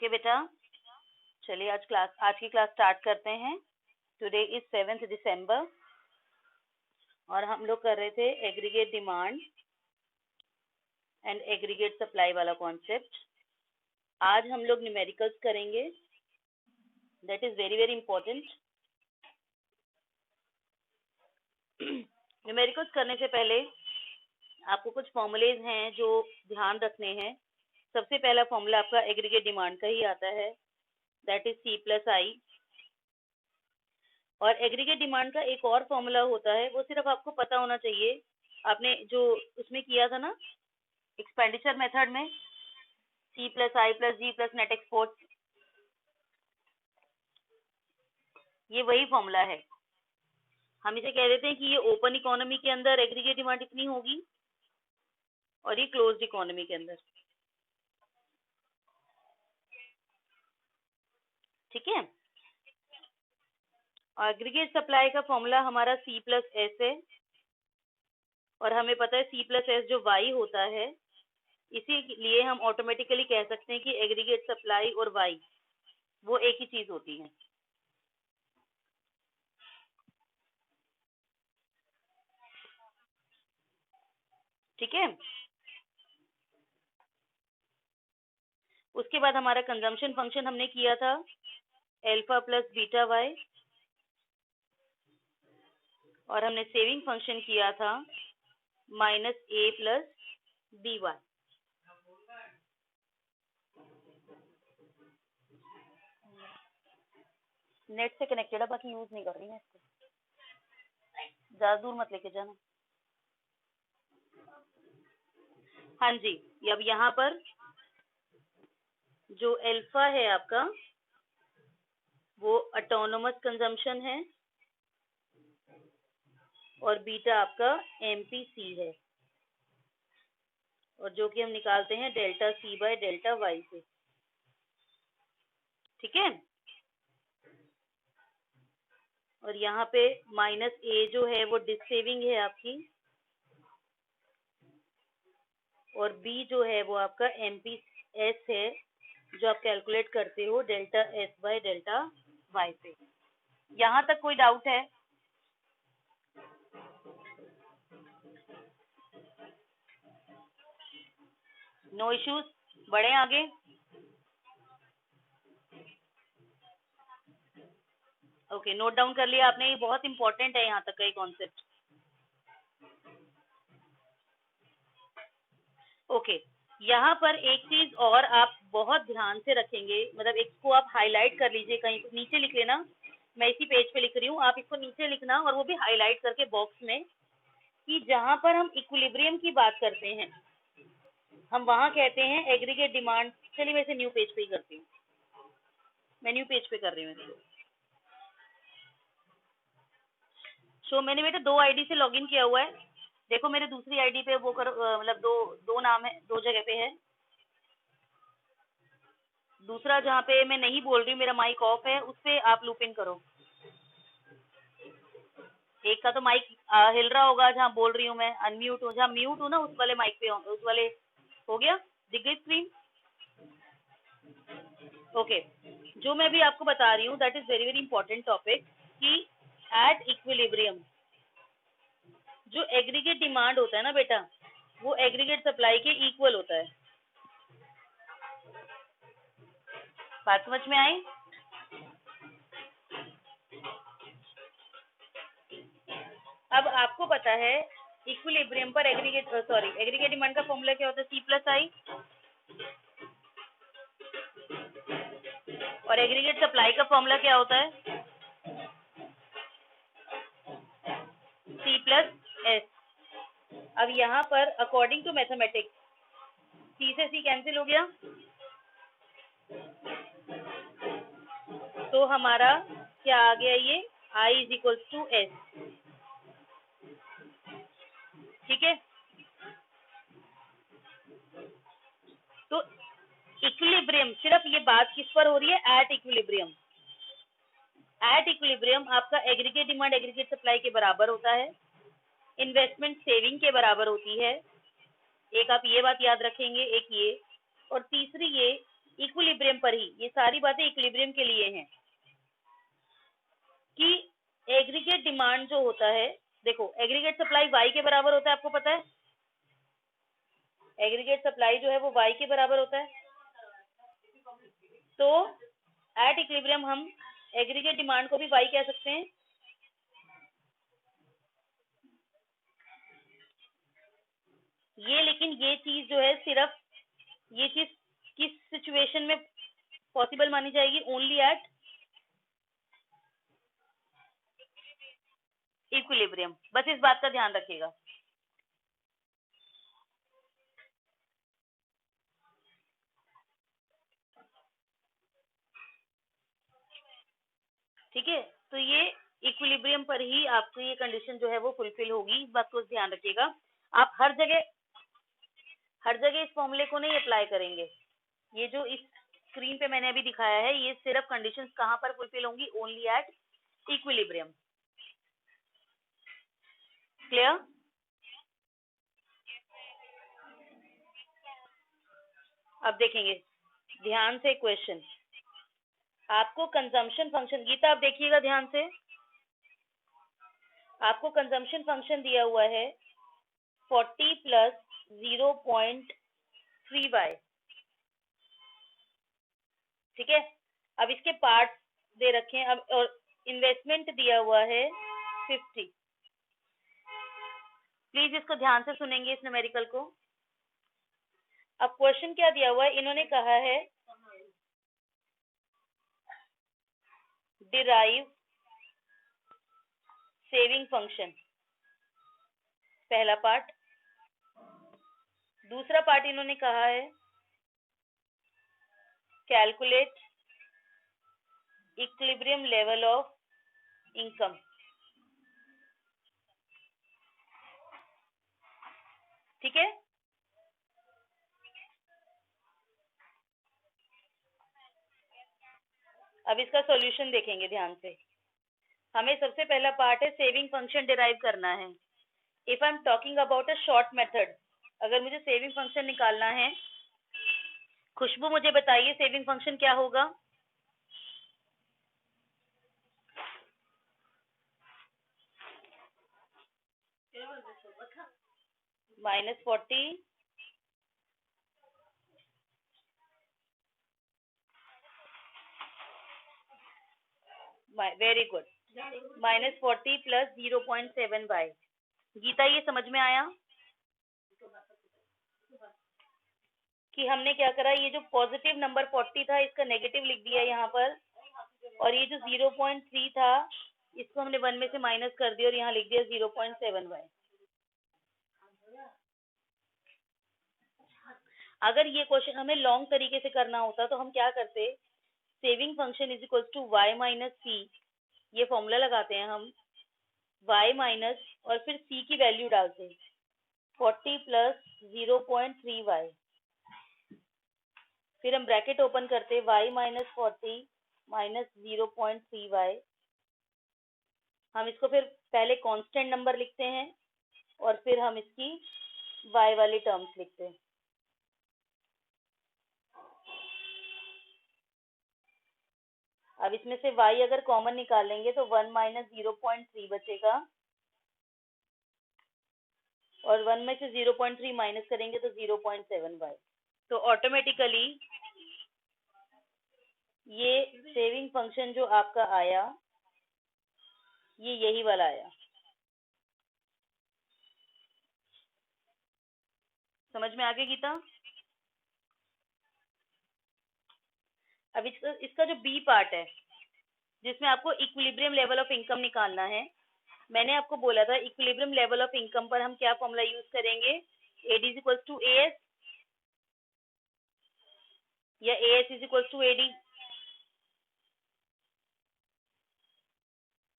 Okay बेटा, चलिए आज की क्लास स्टार्ट करते हैं। टुडे इज 7 दिसंबर और हम लोग कर रहे थे aggregate demand and aggregate supply वाला कॉन्सेप्ट। आज हम लोग न्यूमेरिकल्स करेंगे, that is very very important. Numericals करने से पहले आपको कुछ फॉर्मूलेज हैं जो ध्यान रखने हैं। सबसे पहला फॉर्मूला आपका एग्रीगेट डिमांड का ही आता है, दैट इज C+I। और एग्रीगेट डिमांड का एक और फॉर्मूला होता है, वो सिर्फ आपको पता होना चाहिए। आपने जो उसमें किया था ना एक्सपेंडिचर मेथड में, C+I+G नेट एक्सपोर्ट, ये वही फॉर्मूला है। हम इसे कह देते हैं कि ये ओपन इकोनॉमी के अंदर एग्रीगेट डिमांड इतनी होगी और ये क्लोज्ड इकोनॉमी के अंदर, ठीक है। एग्रीगेट सप्लाई का फॉर्मूला हमारा C+S है और हमें पता है C+S जो Y होता है, इसीलिए हम ऑटोमेटिकली कह सकते हैं कि एग्रीगेट सप्लाई और Y वो एक ही चीज होती है। ठीक है। उसके बाद हमारा कंजम्पशन फंक्शन हमने किया था अल्फा प्लस बीटा वाई, और हमने सेविंग फंक्शन किया था -A plus B Y. Net से कनेक्टेड है, बाकी यूज नहीं कर रही है इसको, ज्यादा दूर मत लेके जाना। हाँ जी, अब यहाँ पर जो अल्फा है आपका वो ऑटोनोमस कंजम्पशन है और बीटा आपका MPC है, और जो कि हम निकालते हैं delta C by delta Y से। ठीक है। और यहाँ पे -A जो है वो डिससेविंग है आपकी, और B जो है वो आपका MPS है जो आप कैलकुलेट करते हो delta S by delta Y से। यहाँ तक कोई डाउट है? नो इश्यूज, बढ़े आगे। ओके, नोट डाउन कर लिया आपने, ये बहुत इंपॉर्टेंट है यहाँ तक का ये कॉन्सेप्ट। ओके, यहाँ पर एक चीज और आप बहुत ध्यान से रखेंगे, मतलब इसको आप हाईलाइट कर लीजिए, कहीं नीचे लिख लेना। मैं इसी पेज पे लिख रही हूँ, आप इसको नीचे लिखना और वो भी हाईलाइट करके बॉक्स में, कि जहाँ पर हम इक्विलिब्रियम की बात करते हैं हम वहाँ कहते हैं एग्रीगेट डिमांड। चलिए मैं इसे न्यू पेज पे ही करती हूँ, मैं न्यू पेज पे कर रही हूँ इसको। सो मैंने बेटा 2 आईडी से लॉगिन किया हुआ है। देखो मेरे दूसरी आईडी पे वो मतलब दो नाम है, 2 जगह पे है। दूसरा जहाँ पे मैं नहीं बोल रही हूँ, मेरा माइक ऑफ है, उस पे आप लूप इन करो। एक का तो माइक हिल रहा होगा जहाँ बोल रही हूँ मैं, अनम्यूट हूँ, जहाँ म्यूट हूँ ना उस वाले माइक पे, उस वाले हो गया, दिख गई स्क्रीन। ओके, जो मैं भी आपको बता रही हूँ that is very very important topic, कि एट इक्विलिब्रियम जो एग्रीगेट डिमांड होता है ना बेटा, वो एग्रीगेट सप्लाई के इक्वल होता है। बात समझ में आई? अब आपको पता है इक्विलिब्रियम पर एग्रीगेट डिमांड का फॉर्मूला क्या होता है? C+I। और एग्रीगेट सप्लाई का फॉर्मूला क्या होता है? C+S। अब यहाँ पर अकॉर्डिंग टू मैथमेटिक्स C से C कैंसिल हो गया, तो हमारा क्या आ गया, ये I = S। ठीक है। तो इक्विलिब्रियम, सिर्फ ये बात किस पर हो रही है? At equilibrium. एट इक्विलिब्रियम आपका एग्रीगेट डिमांड एग्रीगेट सप्लाई के बराबर होता है, इन्वेस्टमेंट सेविंग के बराबर होती है। एक आप ये बात याद रखेंगे, एक ये, और तीसरी ये इक्विलिब्रियम पर ही, ये सारी बातें इक्विलिब्रियम के लिए हैं कि एग्रीगेट डिमांड जो होता है, देखो एग्रीगेट सप्लाई y के बराबर होता है, आपको पता है एग्रीगेट सप्लाई जो है वो y के बराबर होता है। तो एट इक्विलिब्रियम हम एग्रीगेट डिमांड को भी y कह सकते हैं। ये लेकिन ये चीज जो है सिर्फ ये चीज किस सिचुएशन में पॉसिबल मानी जाएगी? ओनली एट इक्विलिब्रियम, बस इस बात का ध्यान रखिएगा। ठीक है, तो ये इक्विलिब्रियम पर ही आपको ये कंडीशन जो है वो फुलफिल होगी, इस बात को ध्यान रखिएगा। आप हर जगह इस फॉर्मूले को नहीं अप्लाई करेंगे। ये जो इस स्क्रीन पे मैंने अभी दिखाया है, ये सिर्फ कंडीशंस कहाँ पर फुलफिल होंगी? Only at equilibrium. क्लियर? अब देखेंगे ध्यान से क्वेश्चन। आपको कंजम्पशन फंक्शन, गीता आप देखिएगा ध्यान से, आपको कंजम्पशन फंक्शन दिया हुआ है 40 प्लस 0.3y। ठीक है, अब इसके पार्ट दे रखे हैं, अब और इन्वेस्टमेंट दिया हुआ है 50। प्लीज इसको ध्यान से सुनेंगे इस न्यूमेरिकल को। अब क्वेश्चन क्या दिया हुआ है? इन्होंने कहा है डिराइव सेविंग फंक्शन, पहला पार्ट। दूसरा पार्ट इन्होंने कहा है calculate equilibrium level of income. ठीक है, अब इसका सॉल्यूशन देखेंगे ध्यान से। हमें सबसे पहला पार्ट है सेविंग फंक्शन डिराइव करना है। If I am talking about a short method, अगर मुझे सेविंग फंक्शन निकालना है, खुशबू मुझे बताइए सेविंग फंक्शन क्या होगा? -40 very good, -40 plus 0.7y। Gita ये समझ में आया कि हमने क्या करा? ये जो पॉजिटिव नंबर 40 था इसका नेगेटिव लिख दिया यहाँ पर, और ये जो 0.3 था इसको हमने 1 में से माइनस कर दिया और यहाँ लिख दिया 0.7y। अगर ये क्वेश्चन हमें लॉन्ग तरीके से करना होता तो हम क्या करते? Saving function is equal to y minus C, ये फॉर्मूला लगाते हैं हम, y माइनस और फिर c की वैल्यू डालते हैं 40 प्लस 0.3y, फिर हम ब्रैकेट ओपन करते y माइनस 40 माइनस 0.3y। हम इसको फिर पहले कांस्टेंट नंबर लिखते हैं और फिर हम इसकी y वाली टर्म्स लिखते हैं। अब इसमें से y अगर कॉमन निकालेंगे तो 1 माइनस 0.3 बचेगा, और 1 में से 0.3 माइनस करेंगे तो 0.7y। तो ऑटोमेटिकली ये सेविंग फंक्शन जो आपका आया ये यही वाला आया। समझ में आ गया गीता? अब इसका जो बी पार्ट है जिसमें आपको इक्विलिब्रियम लेवल ऑफ इनकम निकालना है, मैंने आपको बोला था इक्विलिब्रियम लेवल ऑफ इनकम पर हम क्या फॉर्मूला यूज करेंगे? AD is equal to AS या AS is equal to AD?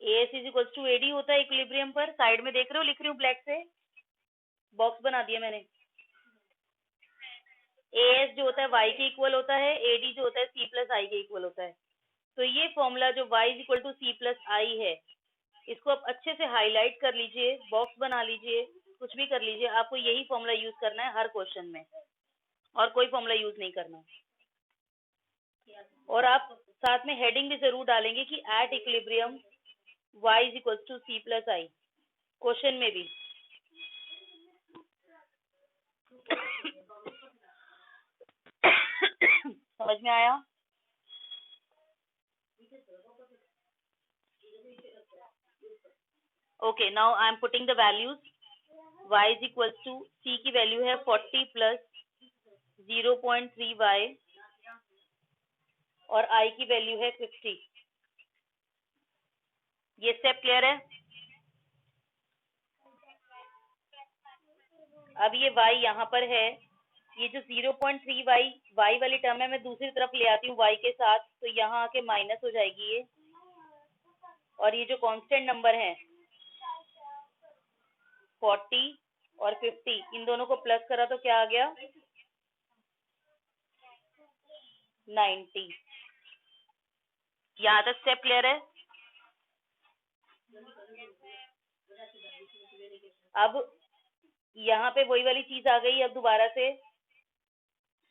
AS is equal to AD होता है इक्विलिब्रियम पर। साइड में देख रहे हो, लिख रही हूँ ब्लैक से, बॉक्स बना दिया मैंने। AS जो होता है y के इक्वल होता है, AD जो होता है C प्लस I के इक्वल होता है। तो ये फॉर्मूला जो y is equal to C plus I है, इसको आप अच्छे से हाईलाइट कर लीजिए, बॉक्स बना लीजिए, कुछ भी कर लीजिए, आपको यही फॉर्मूला यूज करना है हर क्वेश्चन में, और कोई फॉर्मूला यूज नहीं करना। और आप साथ में हेडिंग भी जरूर डालेंगे कि at equilibrium y is equal to C plus I, question में भी। समझ में आया? Okay, now I am putting the values. y is equal to c की वैल्यू है 40 प्लस 0.3y और i की वैल्यू है 50। ये स्टेप क्लियर है? अब ये y यहाँ पर है, ये जो 0.3y y वाली टर्म है मैं दूसरी तरफ ले आती हूँ y के साथ, तो यहाँ आके माइनस हो जाएगी ये, और ये जो कांस्टेंट नंबर है 40 और 50, इन दोनों को प्लस करा तो क्या आ गया 90। यहाँ तक स्टेप क्लियर है? अब यहाँ पे वही वाली चीज आ गई, अब दोबारा से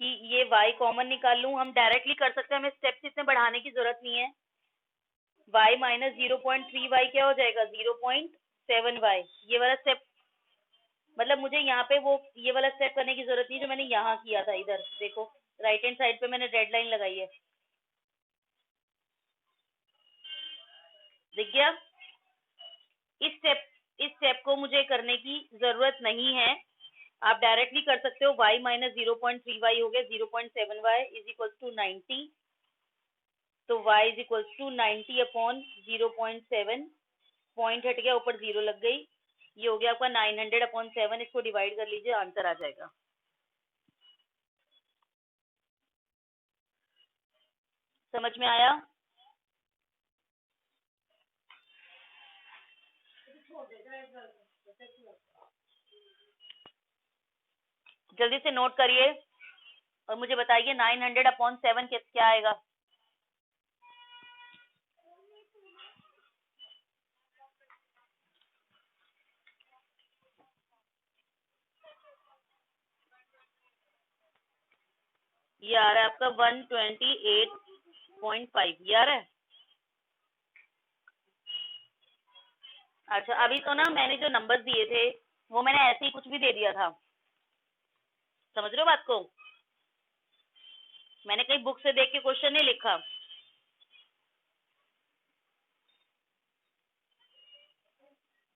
कि ये y कॉमन निकाल लूं, हम डायरेक्टली कर सकते हैं, हमें स्टेप्स इतने बढ़ाने की जरूरत नहीं है। y माइनस 0.3y क्या हो जाएगा 0.7y, ये वाला स्टेप, मतलब मुझे यहाँ पे वो ये वाला स्टेप करने की जरूरत नहीं जो मैंने यहाँ किया था। इधर देखो राइट हैंड साइड पे मैंने रेड लाइन लगाई है, दिख गया? इस स्टेप को मुझे करने की जरूरत नहीं है, आप डायरेक्टली कर सकते हो। y माइनस 0.3y हो गया 0.7y इज इक्वल टू 90, तो y is equal to 90 upon 0.7, point हट गया, ऊपर जीरो लग गई, ये हो गया आपका 900 अपॉन 7, इसको डिवाइड कर लीजिए, आंसर आ जाएगा। समझ में आया? जल्दी से नोट करिए और मुझे बताइए 900 अपॉन 7 क्या आएगा? ये आ रहा है आपका 128.5, ये आ रहा है। अच्छा, अभी तो ना मैंने जो नंबर्स दिए थे वो मैंने ऐसे ही कुछ भी दे दिया था, समझ रहे हो बात को? मैंने कहीं बुक से देख के क्वेश्चन नहीं लिखा।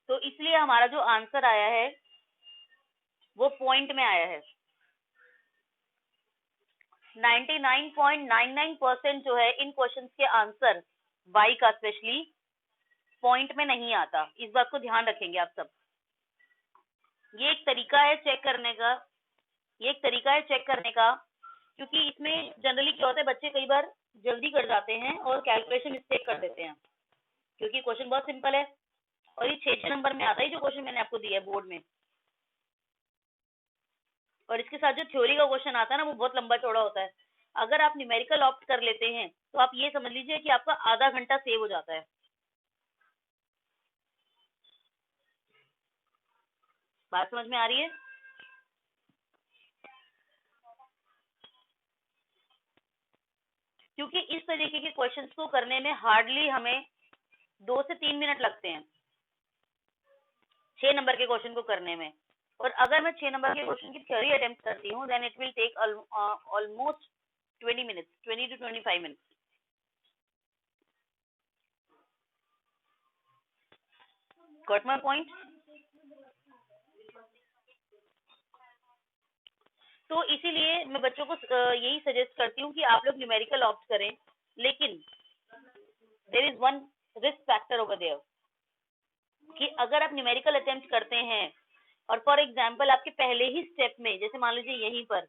तो इसलिए हमारा जो आंसर आया है वो पॉइंट में आया है। 99.99% जो है इन क्वेश्चंस के आंसर वाई का स्पेशली पॉइंट में नहीं आता, इस बात को ध्यान रखेंगे आप सब। ये एक तरीका है चेक करने का, क्योंकि इसमें जनरली क्या होता है, बच्चे कई बार जल्दी कर जाते हैं और कैलकुलेशन मिस्टेक कर देते हैं, क्योंकि क्वेश्चन बहुत सिंपल है और ये 6 नंबर में आता है जो क्वेश्चन मैंने आपको दिया है बोर्ड में। और इसके साथ जो थ्योरी का क्वेश्चन आता है ना वो बहुत लंबा चौड़ा होता है। अगर आप न्यूमेरिकल ऑप्ट कर लेते हैं तो आप ये समझ लीजिए कि आपका आधा घंटा सेव हो जाता है। बात समझ में आ रही है? क्योंकि इस तरीके के क्वेश्चंस को करने में हार्डली हमें 2 से 3 मिनट लगते हैं 6 नंबर के क्वेश्चन को करने में। और अगर मैं 6 नंबर के क्वेश्चन की थ्योरी अटेम्प्ट करती हूँ then it will take almost 20 minutes, 20 to 25 minutes. Got my point? तो इसीलिए मैं बच्चों को यही सजेस्ट करती हूँ कि आप लोग न्यूमेरिकल ऑप्ट करें, लेकिन there is one risk factor over there कि अगर आप न्यूमेरिकल अटेम्प्ट करते हैं और फॉर एग्जांपल आपके पहले ही स्टेप में, जैसे मान लीजिए यहीं पर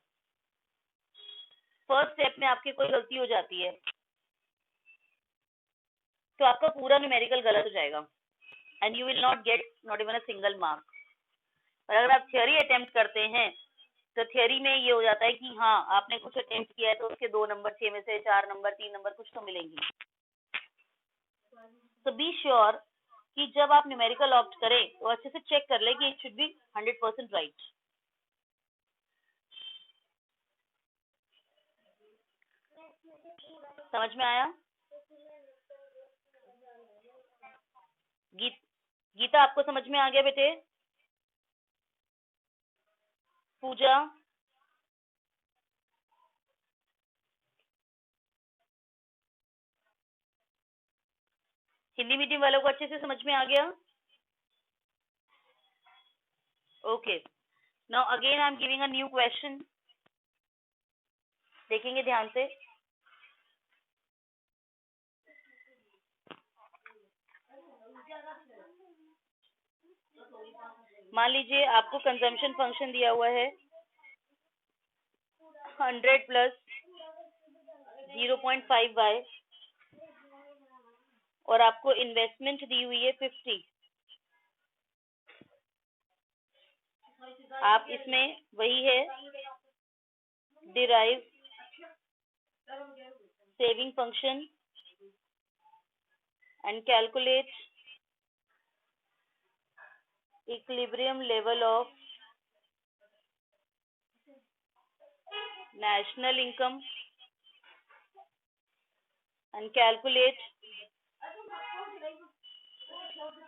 फर्स्ट स्टेप में आपकी कोई गलती हो जाती है तो आपका पूरा न्यूमेरिकल गलत हो जाएगा and you will not get not even a single mark. और अगर आप थ्योरी अटेम्प्ट करते हैं तो थ्योरी में ये हो जाता है कि हाँ आपने कुछ अटेम्प्ट किया है तो उसके 2 नंबर, 6 में से 4 नंबर, 3 नंबर कुछ तो मिलेंगे। तो बी श्योर कि जब आप न्यूमेरिकल ऑप्ट करें तो अच्छे से चेक कर ले कि इट शुड बी 100% राइट। समझ में आया? गीता आपको समझ में आ गया बेटे? पूजा, हिंदी मीडियम वालों को अच्छे से समझ में आ गया? Okay, now again I am giving a new question. देखेंगे ध्यान से. मान लीजिए आपको कंजम्पशन फंक्शन दिया हुआ है 100 प्लस 0.5y और आपको इन्वेस्टमेंट दी हुई है 50. आप इसमें वही है derive saving function and calculate equilibrium level of national income and calculate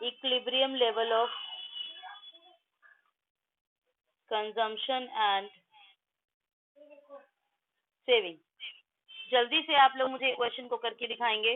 equilibrium level of consumption and saving. जल्दी से आप लोग मुझे क्वेश्चन को करके दिखाएंगे.